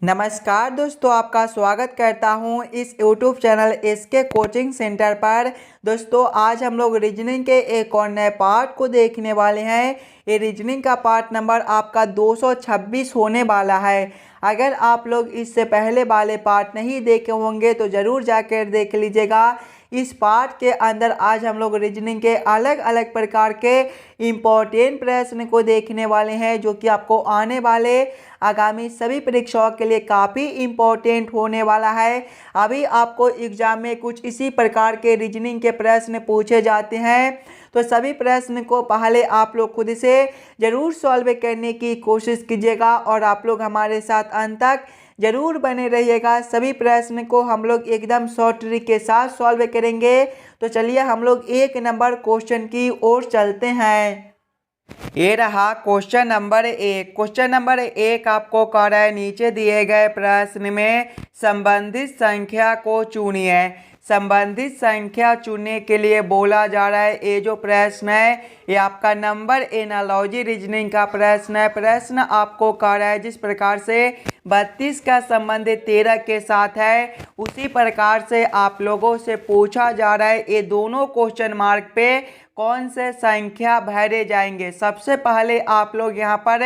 नमस्कार दोस्तों, आपका स्वागत करता हूं इस YouTube channel SK coaching centre पर। दोस्तों आज हम लोग रीजनिंग के एक और नए पार्ट को देखने वाले हैं। ये रीजनिंग का पार्ट नंबर आपका 226 होने वाला है। अगर आप लोग इससे पहले वाले पार्ट नहीं देखे होंगे तो ज़रूर जाकर देख लीजिएगा। इस पार्ट के अंदर आज हम लोग रीजनिंग के अलग अलग प्रकार के इम्पोर्टेंट प्रश्न को देखने वाले हैं, जो कि आपको आने वाले आगामी सभी परीक्षाओं के लिए काफ़ी इम्पोर्टेंट होने वाला है। अभी आपको एग्जाम में कुछ इसी प्रकार के रीजनिंग के प्रश्न पूछे जाते हैं, तो सभी प्रश्न को पहले आप लोग खुद से ज़रूर सॉल्व करने की कोशिश कीजिएगा और आप लोग हमारे साथ अंत तक जरूर बने रहिएगा। सभी प्रश्न को हम लोग एकदम शॉर्ट ट्रिक के साथ सॉल्व करेंगे। तो चलिए हम लोग 1 नंबर क्वेश्चन की ओर चलते हैं। ये रहा क्वेश्चन नंबर 1। क्वेश्चन नंबर 1 आपको कह रहा है नीचे दिए गए प्रश्न में संबंधित संख्या को चुनिए। संबंधित संख्या चुनने के लिए बोला जा रहा है। ये जो प्रश्न है ये आपका नंबर एनालॉजी रीजनिंग का प्रश्न है। प्रश्न आपको कह रहा है जिस प्रकार से 32 का संबंध 13 के साथ है, उसी प्रकार से आप लोगों से पूछा जा रहा है ये दोनों क्वेश्चन मार्क पे कौन से संख्या भरे जाएंगे। सबसे पहले आप लोग यहाँ पर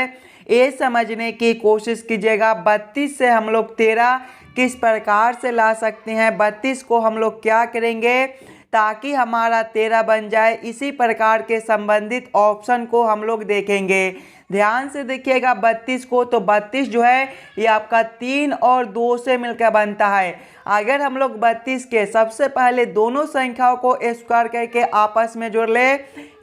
ये समझने की कोशिश कीजिएगा 32 से हम लोग 13 किस प्रकार से ला सकते हैं। 32 को हम लोग क्या करेंगे ताकि हमारा 13 बन जाए, इसी प्रकार के संबंधित ऑप्शन को हम लोग देखेंगे। ध्यान से देखिएगा 32 को, तो 32 जो है ये आपका 3 और 2 से मिलकर बनता है। अगर हम लोग 32 के सबसे पहले दोनों संख्याओं को स्क्वायर करके आपस में जोड़ ले,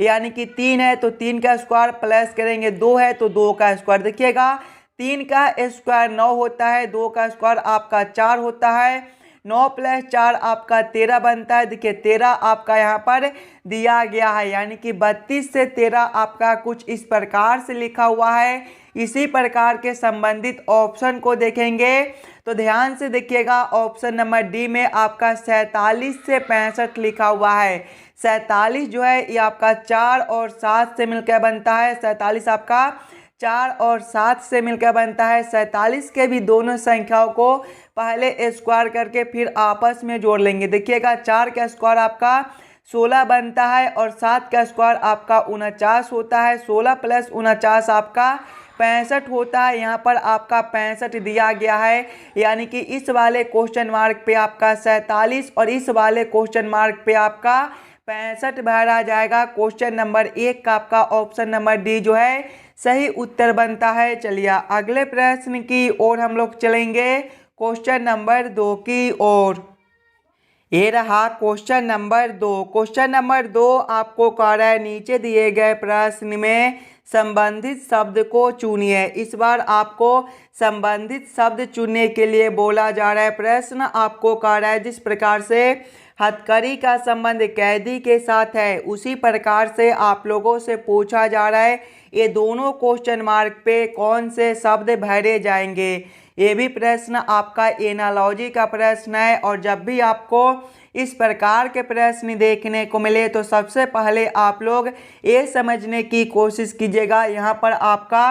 यानी कि 3 है तो 3 का स्क्वायर प्लस करेंगे 2 है तो 2 का स्क्वायर। देखिएगा 3 का स्क्वायर 9 होता है, 2 का स्क्वायर आपका 4 होता है, 9 + 4 आपका 13 बनता है। देखिए 13 आपका यहाँ पर दिया गया है, यानी कि 32 से 13 आपका कुछ इस प्रकार से लिखा हुआ है। इसी प्रकार के संबंधित ऑप्शन को देखेंगे तो ध्यान से देखिएगा ऑप्शन नंबर डी में आपका 47 से 65 लिखा हुआ है। 47 जो है ये आपका 4 और 7 से मिलकर बनता है। 47 आपका 4 और 7 से मिलकर बनता है। 47 के भी दोनों संख्याओं को पहले स्क्वायर करके फिर आपस में जोड़ लेंगे। देखिएगा 4 का स्क्वायर आपका 16 बनता है और 7 का स्क्वायर आपका 49 होता है। 16 + 49 आपका 65 होता है। यहाँ पर आपका 65 दिया गया है, यानी कि इस वाले क्वेश्चन मार्क पे आपका 47 और इस वाले क्वेश्चन मार्क पे आपका 65 भरा जाएगा। क्वेश्चन नंबर 1 का आपका ऑप्शन नंबर डी जो है सही उत्तर बनता है। चलिए अगले प्रश्न की ओर हम लोग चलेंगे, क्वेश्चन नंबर 2 की ओर। ये रहा क्वेश्चन नंबर 2। क्वेश्चन नंबर 2 आपको कह रहा है नीचे दिए गए प्रश्न में संबंधित शब्द को चुनिए। इस बार आपको संबंधित शब्द चुनने के लिए बोला जा रहा है। प्रश्न आपको कह रहा है जिस प्रकार से हथकड़ी का संबंध कैदी के साथ है, उसी प्रकार से आप लोगों से पूछा जा रहा है ये दोनों क्वेश्चन मार्क पे कौन से शब्द भरे जाएंगे। ये भी प्रश्न आपका एनालॉजी का प्रश्न है और जब भी आपको इस प्रकार के प्रश्न देखने को मिले तो सबसे पहले आप लोग ये समझने की कोशिश कीजिएगा यहाँ पर आपका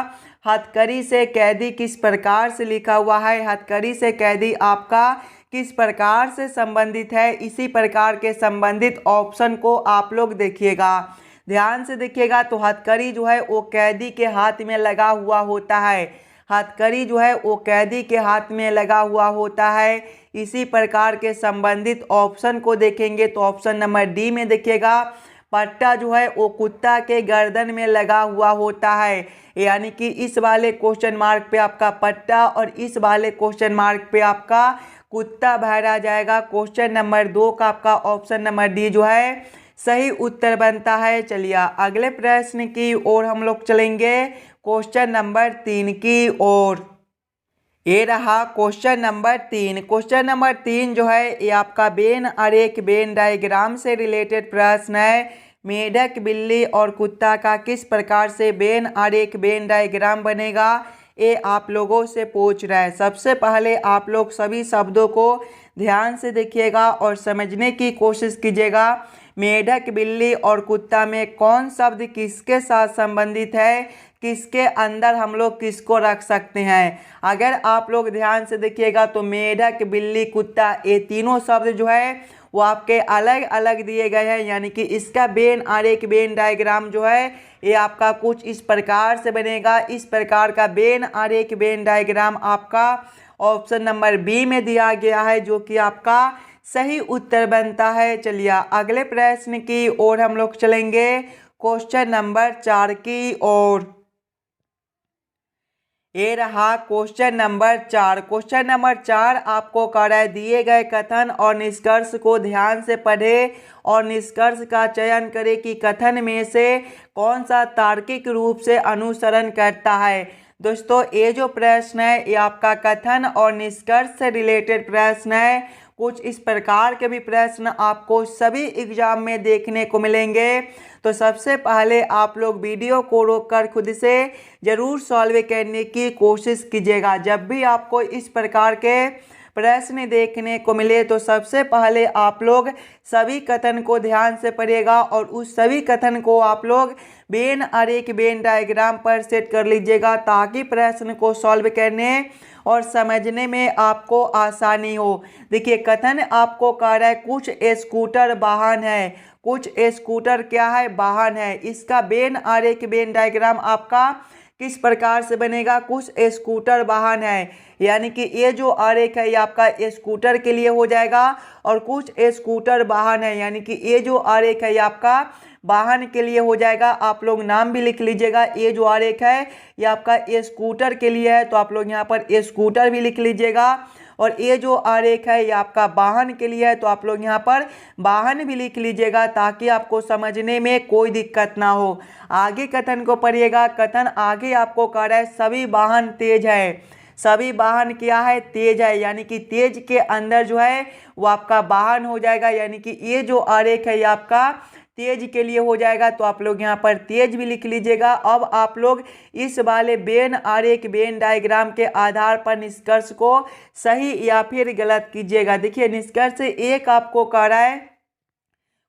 हथकड़ी से कैदी किस प्रकार से लिखा हुआ है। हथकड़ी से कैदी आपका किस प्रकार से संबंधित है, इसी प्रकार के संबंधित ऑप्शन को आप लोग देखिएगा। ध्यान से देखिएगा तो हथकड़ी जो है वो कैदी के हाथ में लगा हुआ होता है। हथकड़ी जो है वो कैदी के हाथ में लगा हुआ होता है। इसी प्रकार के संबंधित ऑप्शन को देखेंगे तो ऑप्शन नंबर डी में देखिएगा पट्टा जो है वो कुत्ता के गर्दन में लगा हुआ होता है, यानी कि इस वाले क्वेश्चन मार्क पे आपका पट्टा और इस वाले क्वेश्चन मार्क पे आपका कुत्ता भरा जाएगा। क्वेश्चन नंबर 2 का आपका ऑप्शन नंबर डी जो है सही उत्तर बनता है। चलिए अगले प्रश्न की ओर हम लोग चलेंगे, क्वेश्चन नंबर 3 की ओर। ये रहा क्वेश्चन नंबर 3। क्वेश्चन नंबर 3 जो है ये आपका वेन आरेख वेन डायग्राम से रिलेटेड प्रश्न है। मेढक, बिल्ली और कुत्ता का किस प्रकार से वेन आरेख वेन डायग्राम बनेगा, ये आप लोगों से पूछ रहा है। सबसे पहले आप लोग सभी शब्दों को ध्यान से देखिएगा और समझने की कोशिश कीजिएगा। मेढक, बिल्ली और कुत्ता में कौन शब्द किसके साथ संबंधित है, किसके अंदर हम लोग किसको रख सकते हैं। अगर आप लोग ध्यान से देखिएगा तो मेढक, बिल्ली, कुत्ता, ये तीनों शब्द जो है वो आपके अलग अलग दिए गए हैं, यानी कि इसका वेन आरेख, वेन डायग्राम जो है ये आपका कुछ इस प्रकार से बनेगा। इस प्रकार का वेन आरेख, वेन डायग्राम आपका ऑप्शन नंबर बी में दिया गया है, जो कि आपका सही उत्तर बनता है। चलिए अगले प्रश्न की ओर हम लोग चलेंगे, क्वेश्चन नंबर 4 की ओर। ये रहा क्वेश्चन नंबर 4। क्वेश्चन नंबर 4 आपको कह रहा है दिए गए कथन और निष्कर्ष को ध्यान से पढ़े और निष्कर्ष का चयन करें कि कथन में से कौन सा तार्किक रूप से अनुसरण करता है। दोस्तों ये जो प्रश्न है ये आपका कथन और निष्कर्ष से रिलेटेड प्रश्न है। कुछ इस प्रकार के भी प्रश्न आपको सभी एग्जाम में देखने को मिलेंगे। तो सबसे पहले आप लोग वीडियो को रोककर खुद से ज़रूर सॉल्व करने की कोशिश कीजिएगा। जब भी आपको इस प्रकार के प्रश्न देखने को मिले तो सबसे पहले आप लोग सभी कथन को ध्यान से पढ़िएगा और उस सभी कथन को आप लोग वेन आरेख, वेन डायग्राम पर सेट कर लीजिएगा, ताकि प्रश्न को सॉल्व करने और समझने में आपको आसानी हो। देखिए कथन आपको कह रहा है कुछ स्कूटर वाहन है। कुछ स्कूटर क्या है? वाहन है। इसका वेन आरेख, वेन डायग्राम आपका किस प्रकार से बनेगा? कुछ स्कूटर वाहन है, यानी कि ये जो आरेख है ये आपका स्कूटर के लिए हो जाएगा। और कुछ स्कूटर वाहन है, यानी कि ये जो आरेख है ये आपका वाहन के लिए हो जाएगा। आप लोग नाम भी लिख लीजिएगा। ये जो आरेख है ये आपका स्कूटर के लिए है, तो आप लोग यहाँ पर स्कूटर भी लिख लीजिएगा। और ये जो आरेख है ये आपका वाहन के लिए है, तो आप लोग यहाँ पर वाहन भी लिख लीजिएगा, ताकि आपको समझने में कोई दिक्कत ना हो। आगे कथन को पढ़िएगा। कथन आगे आपको कह रहा है सभी वाहन तेज है। सभी वाहन क्या है? तेज है, यानी कि तेज के अंदर जो है वो आपका वाहन हो जाएगा, यानी कि ये जो आरेख है ये आपका तेज के लिए हो जाएगा। तो आप लोग यहाँ पर तेज भी लिख लीजिएगा। अब आप लोग इस वाले वेन आरेख, वेन डायग्राम के आधार पर निष्कर्ष को सही या फिर गलत कीजिएगा। देखिए निष्कर्ष एक आपको कह रहा है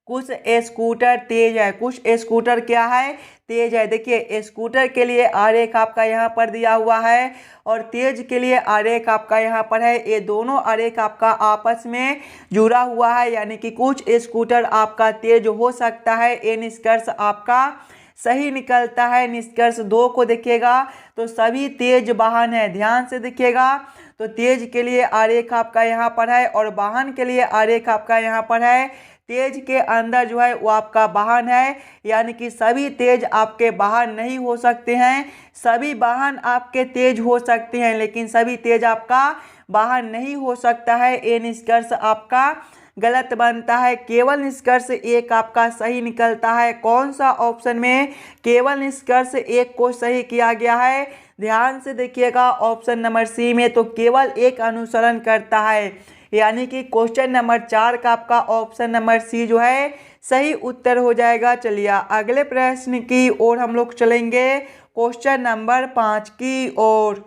कुछ स्कूटर तेज है। कुछ स्कूटर क्या है? तेज है। देखिए स्कूटर के लिए आरेख आपका यहाँ पर दिया हुआ है और तेज के लिए आरेख आपका यहाँ पर है। ये दोनों आरेख आपका आपस में जुड़ा हुआ है, यानी कि कुछ स्कूटर आपका तेज हो सकता है। ये निष्कर्ष आपका सही निकलता है। निष्कर्ष 2 को देखिएगा तो सभी तेज वाहन है। ध्यान से देखिएगा तो तेज के लिए आरेख आपका यहाँ पर है और वाहन के लिए आरेख आपका यहाँ पर है। तेज के अंदर जो है वो आपका वाहन है, यानी कि सभी तेज आपके वाहन नहीं हो सकते हैं। सभी वाहन आपके तेज हो सकते हैं, लेकिन सभी तेज आपका वाहन नहीं हो सकता है। ये निष्कर्ष आपका गलत बनता है। केवल निष्कर्ष एक आपका सही निकलता है। कौन सा ऑप्शन में केवल निष्कर्ष एक को सही किया गया है? ध्यान से देखिएगा ऑप्शन नंबर सी में तो केवल एक अनुसरण करता है, यानी कि क्वेश्चन नंबर 4 का आपका ऑप्शन नंबर सी जो है सही उत्तर हो जाएगा। चलिए अगले प्रश्न की ओर हम लोग चलेंगे, क्वेश्चन नंबर 5 की ओर।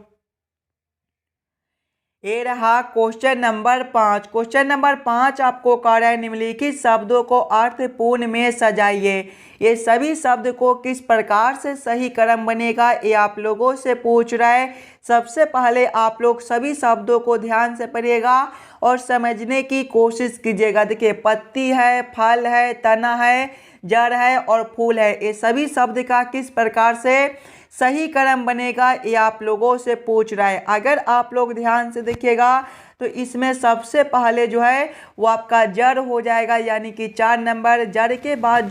ये रहा क्वेश्चन नंबर 5। क्वेश्चन नंबर 5 आपको कह रहा है निम्नलिखित शब्दों को अर्थपूर्ण में सजाइए। ये सभी शब्द को किस प्रकार से सही क्रम बनेगा ये आप लोगों से पूछ रहा है। सबसे पहले आप लोग सभी शब्दों को ध्यान से पढ़िएगा और समझने की कोशिश कीजिएगा। देखिए पत्ती है, फल है, तना है, जड़ है और फूल है। ये सभी शब्द का किस प्रकार से सही क्रम बनेगा ये आप लोगों से पूछ रहा है। अगर आप लोग ध्यान से देखिएगा तो इसमें सबसे पहले जो है वो आपका जड़ हो जाएगा, यानी कि 4 नंबर। जड़ के बाद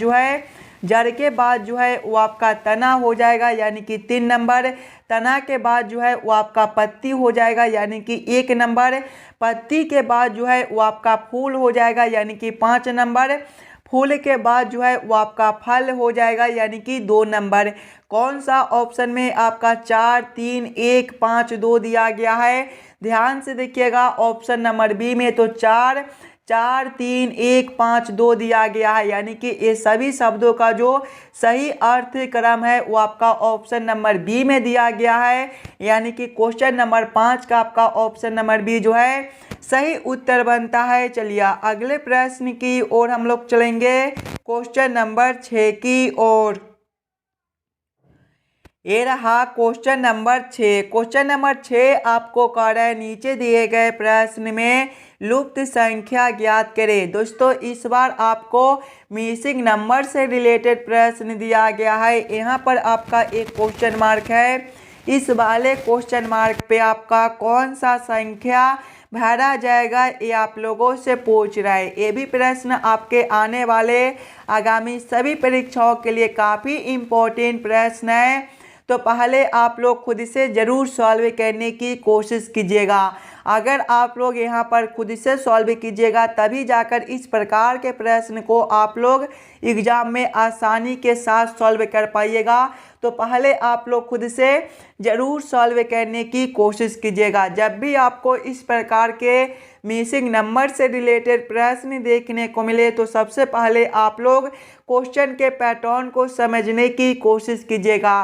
जो है वो आपका तना हो जाएगा, यानी कि 3 नंबर। तना के बाद जो है वो आपका पत्ती हो जाएगा, यानी कि 1 नंबर। पत्ती के बाद जो है वो आपका फूल हो जाएगा, यानी कि 5 नंबर। फूल के बाद जो है वो आपका फल हो जाएगा, यानी कि 2 नंबर। कौन सा ऑप्शन में आपका 4, 3, 1, 5, 2 दिया गया है? ध्यान से देखिएगा ऑप्शन नंबर बी में तो 4, 4, 3, 1, 5, 2 दिया गया है, यानी कि ये सभी शब्दों का जो सही अर्थ क्रम है वो आपका ऑप्शन नंबर बी में दिया गया है, यानी कि क्वेश्चन नंबर 5 का आपका ऑप्शन नंबर बी जो है सही उत्तर बनता है। चलिए अगले प्रश्न की ओर हम लोग चलेंगे, क्वेश्चन नंबर 6 की ओर। ये रहा क्वेश्चन नंबर 6। क्वेश्चन नंबर 6 आपको कह रहा है नीचे दिए गए प्रश्न में लुप्त संख्या ज्ञात करें। दोस्तों इस बार आपको मिसिंग नंबर से रिलेटेड प्रश्न दिया गया है। यहाँ पर आपका एक क्वेश्चन मार्क है। इस वाले क्वेश्चन मार्क पे आपका कौन सा संख्या भरा जाएगा ये आप लोगों से पूछ रहा है। ये भी प्रश्न आपके आने वाले आगामी सभी परीक्षाओं के लिए काफ़ी इम्पोर्टेंट प्रश्न है। तो पहले आप लोग खुद से ज़रूर सॉल्व करने की कोशिश कीजिएगा। अगर आप लोग यहाँ पर खुद से सॉल्व कीजिएगा तभी जाकर इस प्रकार के प्रश्न को आप लोग एग्ज़ाम में आसानी के साथ सॉल्व कर पाइएगा। तो पहले आप लोग खुद से ज़रूर सॉल्व करने की कोशिश कीजिएगा। जब भी आपको इस प्रकार के मिसिंग नंबर से रिलेटेड प्रश्न देखने को मिले तो सबसे पहले आप लोग क्वेश्चन के पैटर्न को समझने की कोशिश कीजिएगा।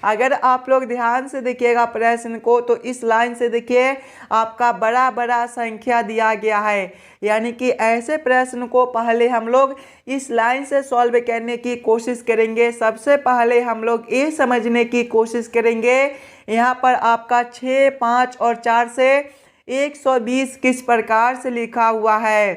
अगर आप लोग ध्यान से देखिएगा प्रश्न को तो इस लाइन से देखिए आपका बड़ा बड़ा संख्या दिया गया है। यानी कि ऐसे प्रश्न को पहले हम लोग इस लाइन से सॉल्व करने की कोशिश करेंगे। सबसे पहले हम लोग ये समझने की कोशिश करेंगे यहाँ पर आपका 6, 5 और 4 से 120 किस प्रकार से लिखा हुआ है।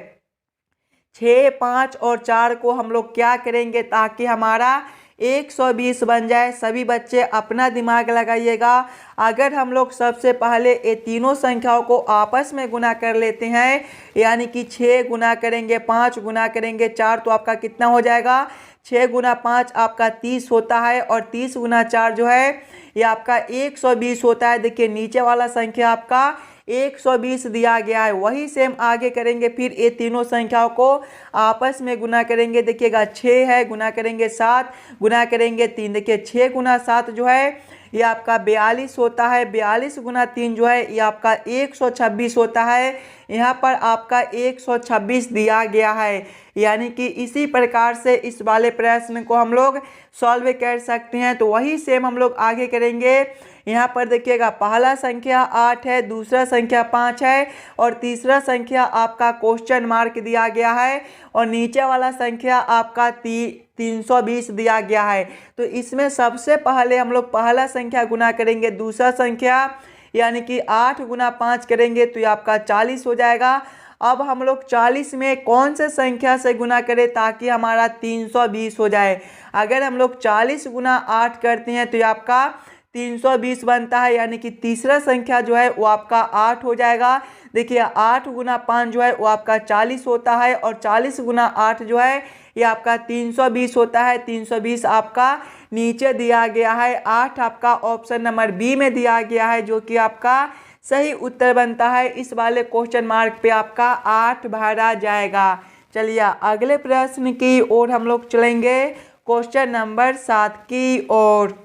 6, 5 और 4 को हम लोग क्या करेंगे ताकि हमारा 120 बन जाए। सभी बच्चे अपना दिमाग लगाइएगा। अगर हम लोग सबसे पहले ये तीनों संख्याओं को आपस में गुना कर लेते हैं यानी कि 6 गुना करेंगे 5 गुना करेंगे 4 तो आपका कितना हो जाएगा 6 गुना 5 आपका 30 होता है और 30 गुना 4 जो है ये आपका 120 होता है। देखिए नीचे वाला संख्या आपका 120 दिया गया है। वही सेम आगे करेंगे फिर ये तीनों संख्याओं को आपस में गुना करेंगे। देखिएगा 6 है गुना करेंगे 7 गुना करेंगे 3। देखिए 6 गुना 7 जो है ये आपका 42 होता है। 42 गुना 3 जो है ये आपका 126 होता है। यहाँ पर आपका 126 दिया गया है। यानी कि इसी प्रकार से इस वाले प्रश्न को हम लोग सॉल्व कर सकते हैं। तो वही सेम हम लोग आगे करेंगे। यहाँ पर देखिएगा पहला संख्या 8 है, दूसरा संख्या 5 है और तीसरा संख्या आपका क्वेश्चन मार्क दिया गया है और नीचे वाला संख्या आपका 320 दिया गया है। तो इसमें सबसे पहले हम लोग पहला संख्या गुना करेंगे दूसरा संख्या यानी कि 8 गुना 5 करेंगे तो ये आपका 40 हो जाएगा। अब हम लोग 40 में कौन से संख्या से गुना करें ताकि हमारा 320 हो जाए। अगर हम लोग 40 गुना 8 करते हैं तो ये आपका 320 बनता है। यानी कि तीसरा संख्या जो है वो आपका 8 हो जाएगा। देखिए 8 गुना 5 जो है वो आपका 40 होता है और 40 गुना 8 जो है ये आपका 320 होता है। 320 आपका नीचे दिया गया है। 8 आपका ऑप्शन नंबर बी में दिया गया है जो कि आपका सही उत्तर बनता है। इस वाले क्वेश्चन मार्क पे आपका 8 भरा जाएगा। चलिए अगले प्रश्न की ओर हम लोग चलेंगे क्वेश्चन नंबर 7 की ओर।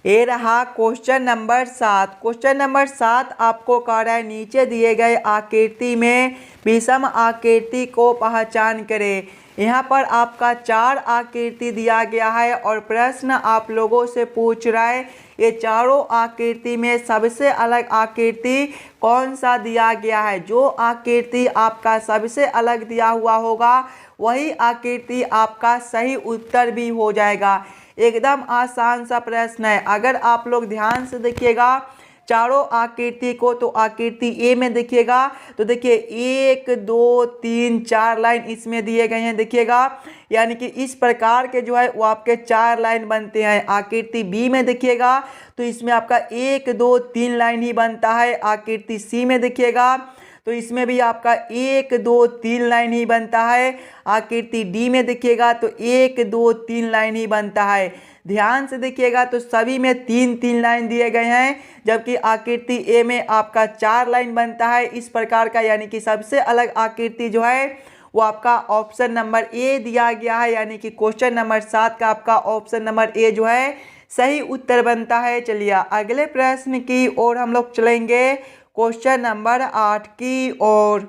ये रहा क्वेश्चन नंबर 7। क्वेश्चन नंबर 7 आपको कह रहा है नीचे दिए गए आकृति में विषम आकृति को पहचान करें। यहाँ पर आपका 4 आकृति दिया गया है और प्रश्न आप लोगों से पूछ रहा है ये चारों आकृति में सबसे अलग आकृति कौन सा दिया गया है। जो आकृति आपका सबसे अलग दिया हुआ होगा वही आकृति आपका सही उत्तर भी हो जाएगा। एकदम आसान सा प्रश्न है। अगर आप लोग ध्यान से देखिएगा चारों आकृति को तो आकृति ए में देखिएगा तो देखिए 1 2 3 4 लाइन इसमें दिए गए हैं। देखिएगा यानी कि इस प्रकार के जो है वो आपके 4 लाइन बनते हैं। आकृति बी में देखिएगा तो इसमें आपका 1 2 3 लाइन ही बनता है। आकृति सी में देखिएगा तो इसमें भी आपका 1 2 3 लाइन ही बनता है। आकृति डी में देखिएगा तो 1 2 3 लाइन ही बनता है। ध्यान से देखिएगा तो सभी में 3 लाइन दिए गए हैं जबकि आकृति ए में आपका 4 लाइन बनता है इस प्रकार का। यानी कि सबसे अलग आकृति जो है वो आपका ऑप्शन नंबर ए दिया गया है। यानी कि क्वेश्चन नंबर 7 का आपका ऑप्शन नंबर ए जो है सही उत्तर बनता है। चलिए अगले प्रश्न की ओर हम लोग चलेंगे क्वेश्चन नंबर 8 की ओर।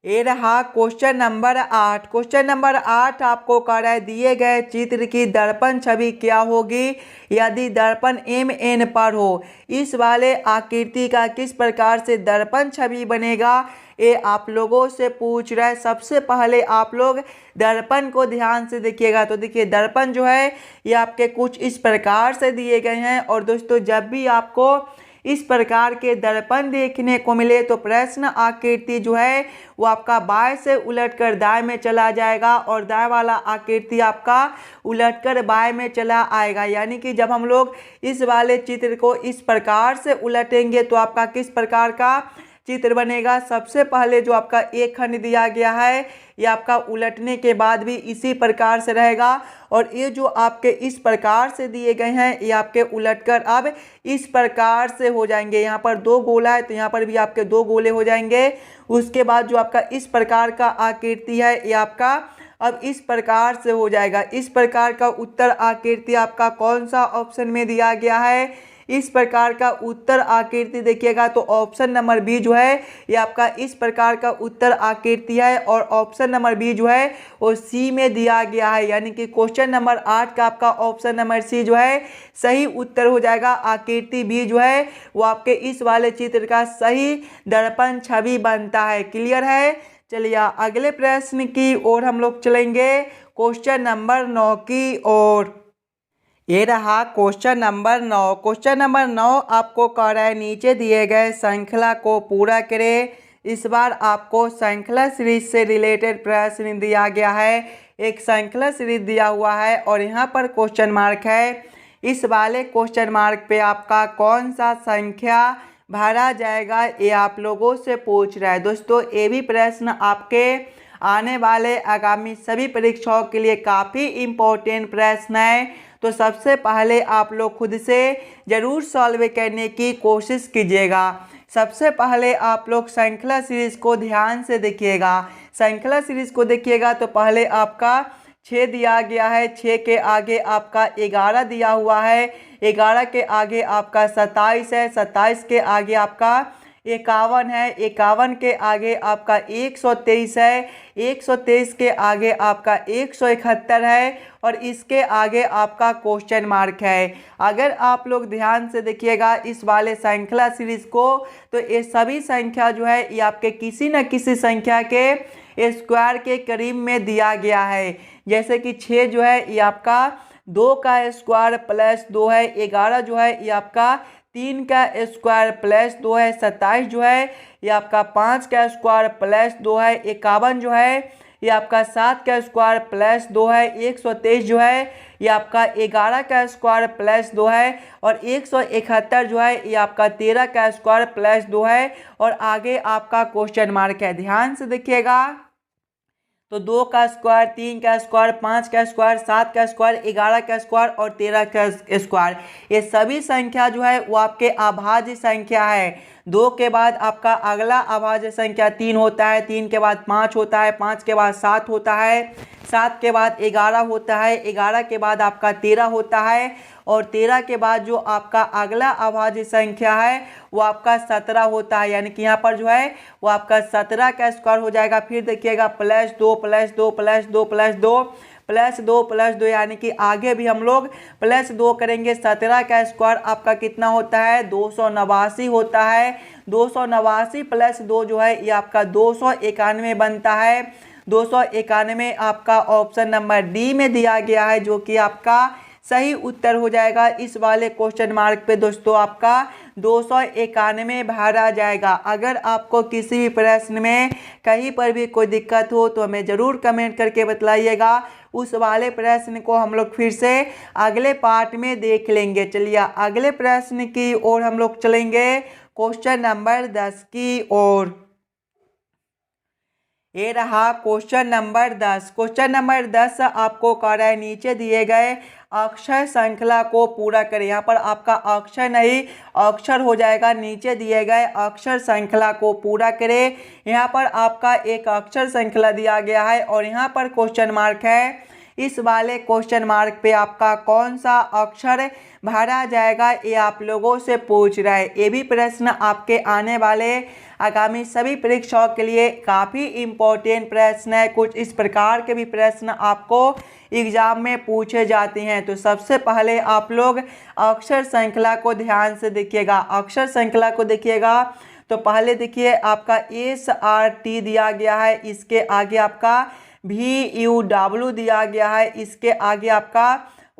ये रहा क्वेश्चन नंबर 8। क्वेश्चन नंबर 8 आपको कह रहा है दिए गए चित्र की दर्पण छवि क्या होगी यदि दर्पण MN पर हो। इस वाले आकृति का किस प्रकार से दर्पण छवि बनेगा ये आप लोगों से पूछ रहा है। सबसे पहले आप लोग दर्पण को ध्यान से देखिएगा। तो देखिए दर्पण जो है ये आपके कुछ इस प्रकार से दिए गए हैं। और दोस्तों जब भी आपको इस प्रकार के दर्पण देखने को मिले तो प्रश्न आकृति जो है वो आपका बाएं से उलटकर दाएं में चला जाएगा और दाएं वाला आकृति आपका उलटकर बाएं में चला आएगा। यानी कि जब हम लोग इस वाले चित्र को इस प्रकार से उलटेंगे तो आपका किस प्रकार का चित्र बनेगा। सबसे पहले जो आपका एक खंड दिया गया है ये आपका उलटने के बाद भी इसी प्रकार से रहेगा। और ये जो आपके इस प्रकार से दिए गए हैं ये आपके उलटकर अब इस प्रकार से हो जाएंगे। यहाँ पर 2 गोला है तो यहाँ पर भी आपके 2 गोले हो जाएंगे। उसके बाद जो आपका इस प्रकार का आकृति है ये आपका अब इस प्रकार से हो जाएगा। इस प्रकार का उत्तर आकृति आपका कौन सा ऑप्शन में दिया गया है। इस प्रकार का उत्तर आकृति देखिएगा तो ऑप्शन नंबर बी जो है ये आपका इस प्रकार का उत्तर आकृति है। और ऑप्शन नंबर बी जो है वो सी में दिया गया है। यानी कि क्वेश्चन नंबर 8 का आपका ऑप्शन नंबर सी जो है सही उत्तर हो जाएगा। आकृति बी जो है वो आपके इस वाले चित्र का सही दर्पण छवि बनता है। क्लियर है। चलिए अगले प्रश्न की ओर हम लोग चलेंगे क्वेश्चन नंबर 9 की ओर। ये रहा क्वेश्चन नंबर 9। क्वेश्चन नंबर 9 आपको कह रहा है नीचे दिए गए श्रृंखला को पूरा करें। इस बार आपको श्रृंखला सीरीज से रिलेटेड प्रश्न दिया गया है। एक श्रृंखला सीरीज दिया हुआ है और यहाँ पर क्वेश्चन मार्क है। इस वाले क्वेश्चन मार्क पे आपका कौन सा संख्या भरा जाएगा ये आप लोगों से पूछ रहा है। दोस्तों ये भी प्रश्न आपके आने वाले आगामी सभी परीक्षाओं के लिए काफ़ी इम्पोर्टेंट प्रश्न है। तो सबसे पहले आप लोग खुद से ज़रूर सॉल्व करने की कोशिश कीजिएगा। सबसे पहले आप लोग श्रृंखला सीरीज को ध्यान से देखिएगा। श्रृंखला सीरीज को देखिएगा तो पहले आपका 6 दिया गया है, 6 के आगे आपका 11 दिया हुआ है, 11 के आगे आपका 27 है, 27 के आगे आपका 51 है, 51 के आगे आपका 123 है, 123 के आगे आपका 171 है और इसके आगे आपका क्वेश्चन मार्क है। अगर आप लोग ध्यान से देखिएगा इस वाले श्रृंखला सीरीज को तो ये सभी संख्या जो है ये आपके किसी न किसी संख्या के स्क्वायर के करीब में दिया गया है। जैसे कि 6 जो है ये आपका 2 का स्क्वायर प्लस 2 है, 11 जो है ये आपका 3 का स्क्वायर प्लस 2 है, 27 जो है ये आपका 5 का स्क्वायर प्लस 2 है, 51 जो है ये आपका 7 का स्क्वायर प्लस 2 है, 123 जो है ये आपका 11 का स्क्वायर प्लस 2 है और 171 जो है ये आपका 13 का स्क्वायर प्लस 2 है और आगे आपका क्वेश्चन मार्क है। ध्यान से देखिएगा तो 2 का स्क्वायर, 3 का स्क्वायर, 5 का स्क्वायर, 7 का स्क्वायर, 11 का स्क्वायर और 13 का स्क्वायर, ये सभी संख्या जो है वो आपके अभाज्य संख्या है। 2 के बाद आपका अगला अभाज्य संख्या 3 होता है, 3 के बाद 5 होता है, 5 के बाद 7 होता है, 7 के बाद 11 होता है, 11 के बाद आपका 13 होता है और 13 के बाद जो आपका अगला अभाज्य संख्या है वो आपका 17 होता है। यानी कि यहाँ पर जो है वो आपका 17 का स्क्वायर हो जाएगा। फिर देखिएगा plus 2 plus 2 plus 2 plus 2 plus 2 plus 2 यानी कि आगे भी हम लोग प्लस 2 करेंगे। 17 का स्क्वायर आपका कितना होता है 289 होता है। 289 प्लस 2 जो है ये आपका 291 बनता है। 291 आपका ऑप्शन नंबर डी में दिया गया है जो कि आपका सही उत्तर हो जाएगा। इस वाले क्वेश्चन मार्क पे दोस्तों आपका 291 भरा जाएगा। अगर आपको किसी भी प्रश्न में कहीं पर भी कोई दिक्कत हो तो हमें ज़रूर कमेंट करके बतलाइएगा। उस वाले प्रश्न को हम लोग फिर से अगले पार्ट में देख लेंगे। चलिए अगले प्रश्न की ओर हम लोग चलेंगे क्वेश्चन नंबर 10 की ओर। ये रहा क्वेश्चन नंबर 10। क्वेश्चन नंबर 10 आपको कह रहा है नीचे दिए गए अक्षर श्रृंखला को पूरा करें। यहाँ पर आपका अक्षर नहीं अक्षर हो जाएगा। नीचे दिए गए अक्षर श्रृंखला को पूरा करें। यहाँ पर आपका एक अक्षर श्रृंखला दिया गया है और यहाँ पर क्वेश्चन मार्क है। इस वाले क्वेश्चन मार्क पे आपका कौन सा अक्षर भरा जाएगा, ये आप लोगों से पूछ रहा है। ये भी प्रश्न आपके आने वाले आगामी सभी परीक्षाओं के लिए काफ़ी इम्पोर्टेंट प्रश्न है। कुछ इस प्रकार के भी प्रश्न आपको एग्जाम में पूछे जाते हैं। तो सबसे पहले आप लोग अक्षर श्रृंखला को ध्यान से देखिएगा। अक्षर श्रृंखला को देखिएगा तो पहले देखिए आपका SRT दिया गया है, इसके आगे आपका VUW दिया गया है, इसके आगे आपका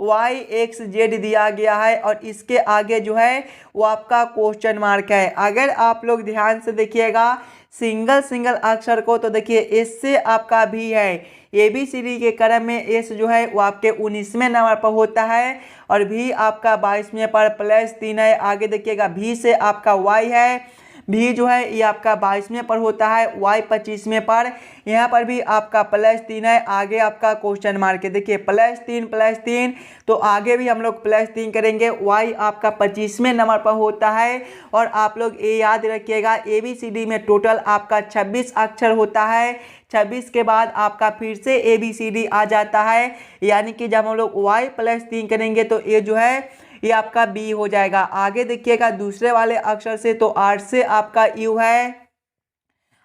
YXZ दिया गया है और इसके आगे जो है वो आपका क्वेश्चन मार्क है। अगर आप लोग ध्यान से देखिएगा सिंगल अक्षर को तो देखिए एस से आपका भी है। ABCD के क्रम में एस जो है वो आपके 19वें नंबर पर होता है और भी आपका 22वें पर +3 है। आगे देखिएगा भी से आपका Y है, भी जो है ये आपका 22वें पर होता है, Y 25वें पर, यहाँ पर भी आपका +3 है। आगे आपका क्वेश्चन मार्क है, देखिए +3 तो आगे भी हम लोग +3 करेंगे। Y आपका 25वें नंबर पर होता है और आप लोग ये याद रखिएगा ABCD में टोटल आपका 26 अक्षर होता है। 26 के बाद आपका फिर से ABCD आ जाता है, यानी कि जब हम लोग Y +3 करेंगे तो ये जो है ये आपका बी हो जाएगा। आगे देखिएगा दूसरे वाले अक्षर से तो आर से आपका यू है,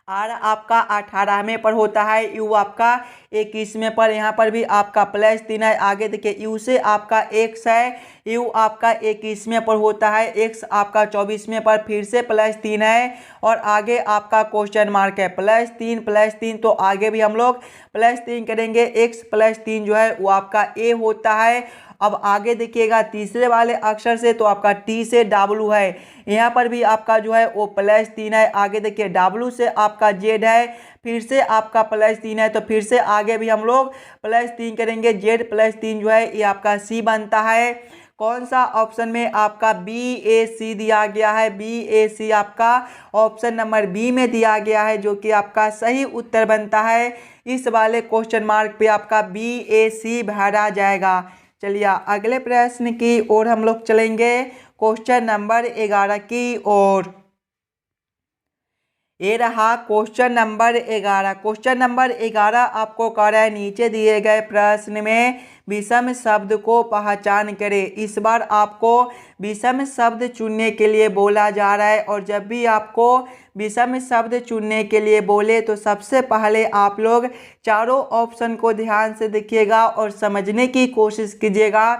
आर आपका 18वें पर होता है, यू आपका 21वें पर, यहाँ पर भी आपका +3 है। आगे देखिए यू से आपका एक्स है, यू आपका 21वें पर होता है, एक्स आपका 24वें पर, फिर से +3 है और आगे आपका क्वेश्चन मार्क है। +3 तो आगे भी हम लोग +3 करेंगे। एक्स +3 जो है वो आपका ए होता है। अब आगे देखिएगा तीसरे वाले अक्षर से तो आपका टी से डब्लू है, यहाँ पर भी आपका जो है वो +3 है। आगे देखिए डब्लू से आपका जेड है, फिर से आपका +3 है, तो फिर से आगे भी हम लोग +3 करेंगे। जेड +3 जो है ये आपका सी बनता है। कौन सा ऑप्शन में आपका BAC दिया गया है, BAC आपका ऑप्शन नंबर बी में दिया गया है, जो कि आपका सही उत्तर बनता है। इस वाले क्वेश्चन मार्क पे आपका BAC भरा जाएगा। चलिए अगले प्रश्न की ओर हम लोग चलेंगे, क्वेश्चन नंबर 11 की ओर। ये रहा क्वेश्चन नंबर 11। क्वेश्चन नंबर 11 आपको कह रहा है नीचे दिए गए प्रश्न में विषम शब्द को पहचान करें। इस बार आपको विषम शब्द चुनने के लिए बोला जा रहा है और जब भी आपको विषम शब्द चुनने के लिए बोले तो सबसे पहले आप लोग चारों ऑप्शन को ध्यान से देखिएगा और समझने की कोशिश कीजिएगा।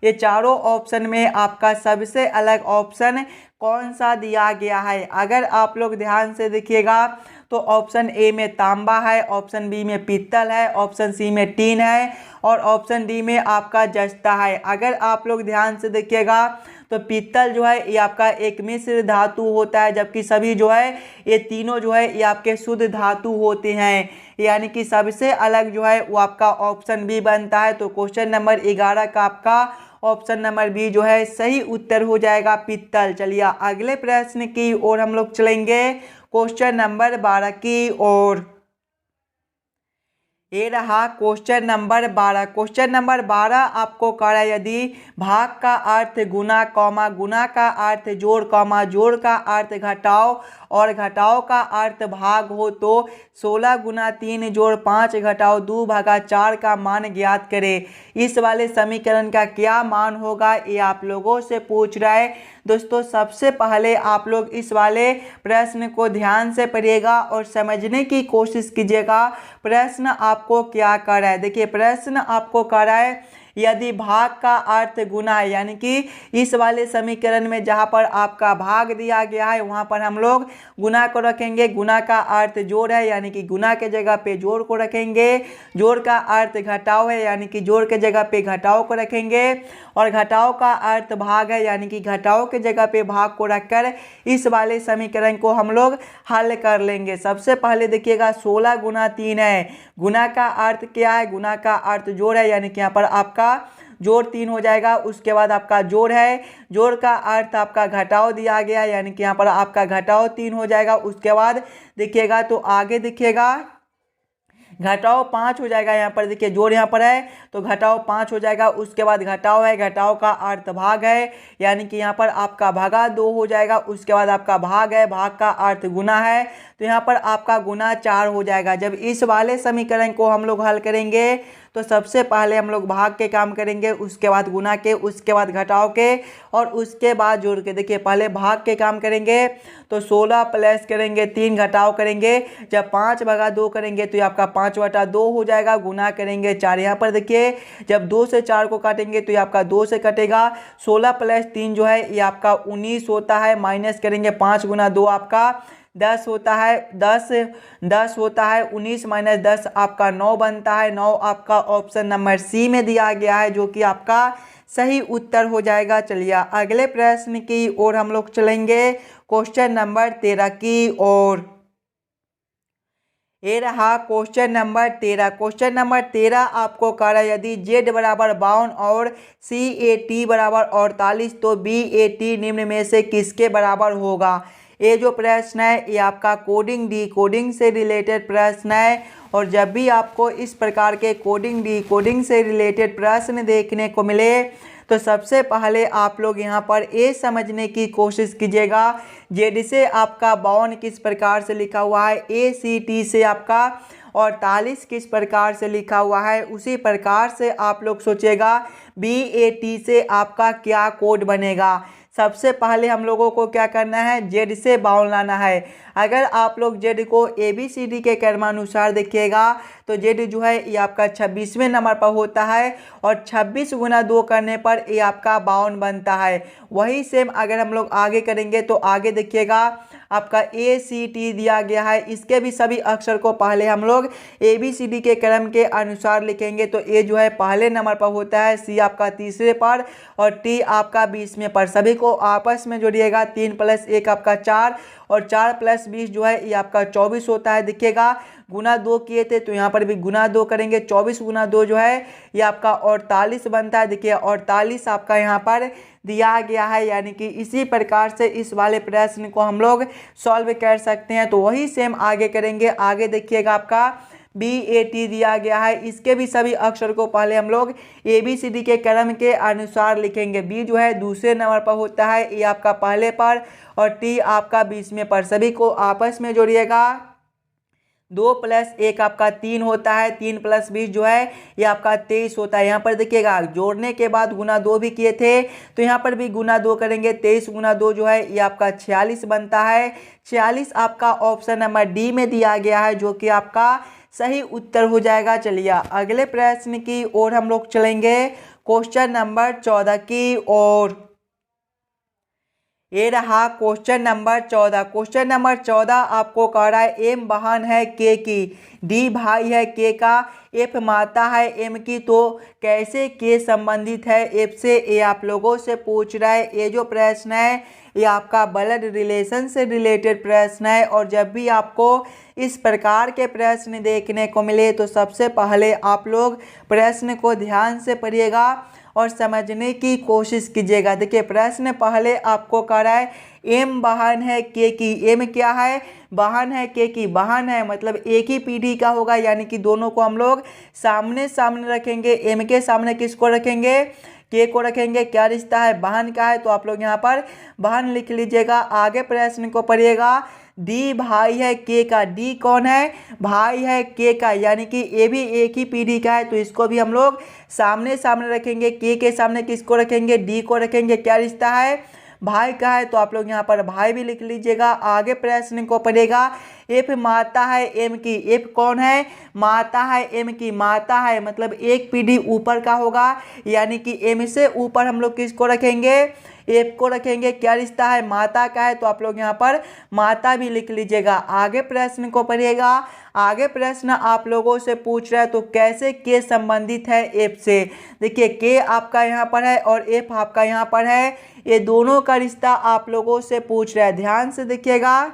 ये चारों ऑप्शन में आपका सबसे अलग ऑप्शन कौन सा दिया गया है। अगर आप लोग ध्यान से देखिएगा तो ऑप्शन ए में तांबा है, ऑप्शन बी में पीतल है, ऑप्शन सी में टीन है और ऑप्शन डी में आपका जस्ता है। अगर आप लोग ध्यान से देखिएगा तो पीतल जो है ये आपका एक मिश्र धातु होता है, जबकि सभी जो है ये तीनों जो है ये आपके शुद्ध धातु होते हैं, यानी कि सबसे अलग जो है वो आपका ऑप्शन बी बनता है। तो क्वेश्चन नंबर 11 का आपका ऑप्शन नंबर बी जो है सही उत्तर हो जाएगा, पीतल। चलिए अगले प्रश्न की ओर हम लोग चलेंगे, क्वेश्चन नंबर 12 की ओर। ये रहा क्वेश्चन नंबर 12। क्वेश्चन नंबर 12 आपको कह रहा है यदि भाग का अर्थ गुना कॉमा गुना का अर्थ जोड़ कॉमा जोड़ का अर्थ घटाओ और घटाओ का अर्थ भाग हो तो 16 गुना 3 जोड़ 5 घटाओ 2/4 का मान ज्ञात करें। इस वाले समीकरण का क्या मान होगा ये आप लोगों से पूछ रहा है। दोस्तों सबसे पहले आप लोग इस वाले प्रश्न को ध्यान से पढ़िएगा और समझने की कोशिश कीजिएगा प्रश्न आपको क्या कर रहा है। देखिए प्रश्न आपको कर रहा है यदि भाग का अर्थ गुना है, यानी कि इस वाले समीकरण में जहां पर आपका भाग दिया गया है वहां पर हम लोग गुना को रखेंगे। गुना का अर्थ जोड़ है, यानी कि गुना के जगह पे जोड़ को रखेंगे। जोड़ का अर्थ घटाओ है, यानी कि जोड़ के जगह पे घटाओ को रखेंगे और घटाओ का अर्थ भाग है, यानी कि घटाओ के जगह पे भाग को रखकर इस वाले समीकरण को हम लोग हल कर लेंगे। सबसे पहले देखिएगा 16 गुना 3 है। गुना का अर्थ क्या है? गुना का अर्थ जोड़ है, यानी कि यहाँ पर आपका जोड़ 3 हो जाएगा। उसके बाद आपका जोड़ है, जोड़ का अर्थ आपका घटाओ दिया गया, यानी कि यहाँ पर आपका घटाओ 3 हो जाएगा। उसके बाद देखिएगा तो आगे देखिएगा घटाओ 5 हो जाएगा। यहाँ पर देखिए जोड़ यहाँ पर है तो घटाओ 5 हो जाएगा। उसके बाद घटाओ है, घटाओ का अर्थ भाग है, यानी कि यहाँ पर आपका भागा 2 हो जाएगा। उसके बाद आपका भाग है, भाग का अर्थ गुना है तो यहाँ पर आपका गुना 4 हो जाएगा। जब इस वाले समीकरण को हम लोग हल करेंगे तो सबसे पहले हम लोग भाग के काम करेंगे, उसके बाद गुना के, उसके बाद घटाव के और उसके बाद जोड़ के। देखिए पहले भाग के काम करेंगे तो 16 प्लस करेंगे 3 घटाव करेंगे, जब 5/2 करेंगे तो ये आपका 5/2 हो जाएगा। गुना करेंगे 4, यहाँ पर देखिए जब 2 से 4 को काटेंगे तो ये आपका 2 से कटेगा। 16 प्लस 3 जो है ये आपका 19 होता है। माइनस करेंगे 5 गुना 2 आपका 10 होता है। 10 होता है। 19 माइनस 10 आपका 9 बनता है। 9 आपका ऑप्शन नंबर सी में दिया गया है, जो कि आपका सही उत्तर हो जाएगा। चलिए अगले प्रश्न की ओर हम लोग चलेंगे, क्वेश्चन नंबर 13 की ओर। ये रहा क्वेश्चन नंबर 13। क्वेश्चन नंबर 13 आपको कह रहा है यदि z बराबर 52 और CAT बराबर 48 तो BAT निम्न में से किसके बराबर होगा। ये जो प्रश्न है ये आपका कोडिंग डिकोडिंग से रिलेटेड प्रश्न है, और जब भी आपको इस प्रकार के कोडिंग डिकोडिंग से रिलेटेड प्रश्न देखने को मिले तो सबसे पहले आप लोग यहाँ पर ये समझने की कोशिश कीजिएगा जेड से आपका 52 किस प्रकार से लिखा हुआ है, ACT से आपका 48 किस प्रकार से लिखा हुआ है, उसी प्रकार से आप लोग सोचिएगा BAT से आपका क्या कोड बनेगा। सबसे पहले हम लोगों को क्या करना है, जेड से 52 लाना है। अगर आप लोग जेड को ABCD के क्रमानुसार देखिएगा तो जेड जो है ये आपका 26वें नंबर पर होता है, और 26 गुना 2 करने पर ये आपका 52 बनता है। वही सेम अगर हम लोग आगे करेंगे तो आगे देखिएगा आपका ACT दिया गया है, इसके भी सभी अक्षर को पहले हम लोग ABCD के क्रम के अनुसार लिखेंगे। तो A जो है पहले नंबर पर होता है, C आपका तीसरे पर और T आपका 20वें पर। सभी को आपस में जोड़िएगा, 3 + 1 आपका 4 और 4 + 20 जो है ये आपका 24 होता है। देखिएगा गुना 2 किए थे तो यहाँ पर भी गुना 2 करेंगे, 24 गुना 2 जो है ये आपका 48 बनता है। देखिए 48 आपका यहाँ पर दिया गया है, यानी कि इसी प्रकार से इस वाले प्रश्न को हम लोग सॉल्व कर सकते हैं। तो वही सेम आगे करेंगे। आगे देखिएगा आपका BAT दिया गया है, इसके भी सभी अक्षर को पहले हम लोग ABCD के क्रम के अनुसार लिखेंगे। B जो है दूसरे नंबर पर होता है, A आपका पहले पर और T आपका 20वें पर। सभी को आपस में जोड़िएगा, 2 + 1 आपका 3 होता है, 3 + 20 जो है ये आपका 23 होता है। यहाँ पर देखिएगा जोड़ने के बाद गुना 2 भी किए थे तो यहाँ पर भी गुना 2 करेंगे, 23 गुना 2 जो है ये आपका 46 बनता है। 46 आपका ऑप्शन नंबर डी में दिया गया है, जो कि आपका सही उत्तर हो जाएगा। चलिए अगले प्रश्न की ओर हम लोग चलेंगे, क्वेश्चन नंबर 14 की ओर। ये रहा क्वेश्चन नंबर 14। क्वेश्चन नंबर 14 आपको कह रहा है एम बहन है के की, डी भाई है के का, एफ माता है एम की, तो कैसे के संबंधित है एफ से, ये आप लोगों से पूछ रहा है। ये जो प्रश्न है ये आपका ब्लड रिलेशन से रिलेटेड प्रश्न है, और जब भी आपको इस प्रकार के प्रश्न देखने को मिले तो सबसे पहले आप लोग प्रश्न को ध्यान से पढ़िएगा और समझने की कोशिश कीजिएगा। देखिए प्रश्न पहले आपको कह रहा है एम बहन है के की, एम क्या है, बहन है के की। बहन है मतलब एक ही पीढ़ी का होगा, यानी कि दोनों को हम लोग सामने सामने रखेंगे। एम के सामने किसको रखेंगे, के को रखेंगे। क्या रिश्ता है, बहन का है, तो आप लोग यहाँ पर बहन लिख लीजिएगा। आगे प्रश्न को पढ़िएगा, डी भाई है के का, डी कौन है, भाई है के का, यानी कि ये भी एक ही पीढ़ी का है, तो इसको भी हम लोग सामने सामने रखेंगे। के सामने किसको रखेंगे, डी को रखेंगे। क्या रिश्ता है, भाई का है, तो आप लोग यहाँ पर भाई भी लिख लीजिएगा। आगे प्रश्न को पढ़ेगा, एफ माता है एम की, एफ कौन है, माता है एम की, माता है मतलब एक पीढ़ी ऊपर का होगा, यानी कि एम से ऊपर हम लोग किसको रखेंगे, एफ को रखेंगे। क्या रिश्ता है, माता का है, तो आप लोग यहाँ पर माता भी लिख लीजिएगा। आगे प्रश्न को पढ़िएगा। आगे प्रश्न आप लोगों से पूछ रहा है तो कैसे के संबंधित है एफ से। देखिए के आपका यहाँ पर है और एफ आपका यहाँ पर है, ये दोनों का रिश्ता आप लोगों से पूछ रहा है। ध्यान से देखिएगा,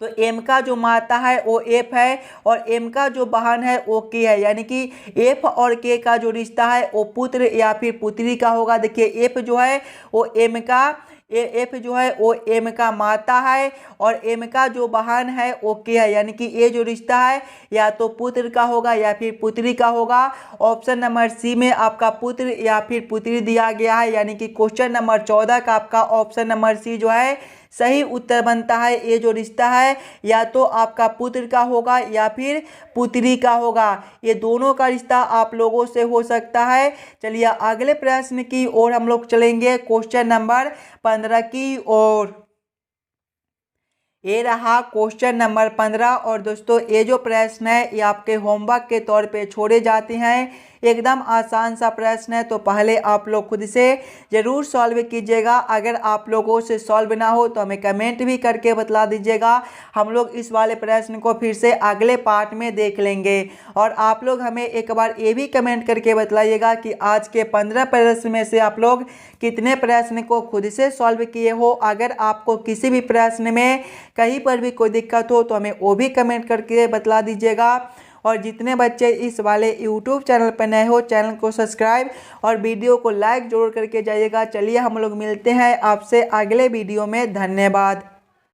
तो एम का जो माता है वो एफ है और एम का जो बहन है वो के है, यानी कि एफ और के का जो रिश्ता है वो पुत्र या फिर पुत्री का होगा। देखिए एफ जो है वो एम का, एफ जो है वो एम का माता है और एम का जो बहन है वो के है, यानी कि ये जो रिश्ता है या तो पुत्र का होगा या फिर पुत्री का होगा। ऑप्शन नंबर सी में आपका पुत्र या फिर पुत्री दिया गया है, यानी कि क्वेश्चन नंबर 14 का आपका ऑप्शन नंबर सी जो है सही उत्तर बनता है ये जो रिश्ता है या तो आपका पुत्र का होगा या फिर पुत्री का होगा। ये दोनों का रिश्ता आप लोगों से हो सकता है। चलिए अगले प्रश्न की ओर हम लोग चलेंगे, क्वेश्चन नंबर 15 की ओर। ये रहा क्वेश्चन नंबर 15। और दोस्तों ये जो प्रश्न है ये आपके होमवर्क के तौर पे छोड़े जाते हैं। एकदम आसान सा प्रश्न है, तो पहले आप लोग खुद से ज़रूर सॉल्व कीजिएगा। अगर आप लोगों से सॉल्व ना हो तो हमें कमेंट भी करके बतला दीजिएगा। हम लोग इस वाले प्रश्न को फिर से अगले पार्ट में देख लेंगे। और आप लोग हमें एक बार ये भी कमेंट करके बतलाइएगा कि आज के 15 प्रश्न में से आप लोग कितने प्रश्न को खुद से सॉल्व किए हो। अगर आपको किसी भी प्रश्न में कहीं पर भी कोई दिक्कत हो तो हमें वो भी कमेंट करके बतला दीजिएगा। और जितने बच्चे इस वाले YouTube चैनल पर नए हो, चैनल को सब्सक्राइब और वीडियो को लाइक जरूर करके जाइएगा। चलिए हम लोग मिलते हैं आपसे अगले वीडियो में। धन्यवाद।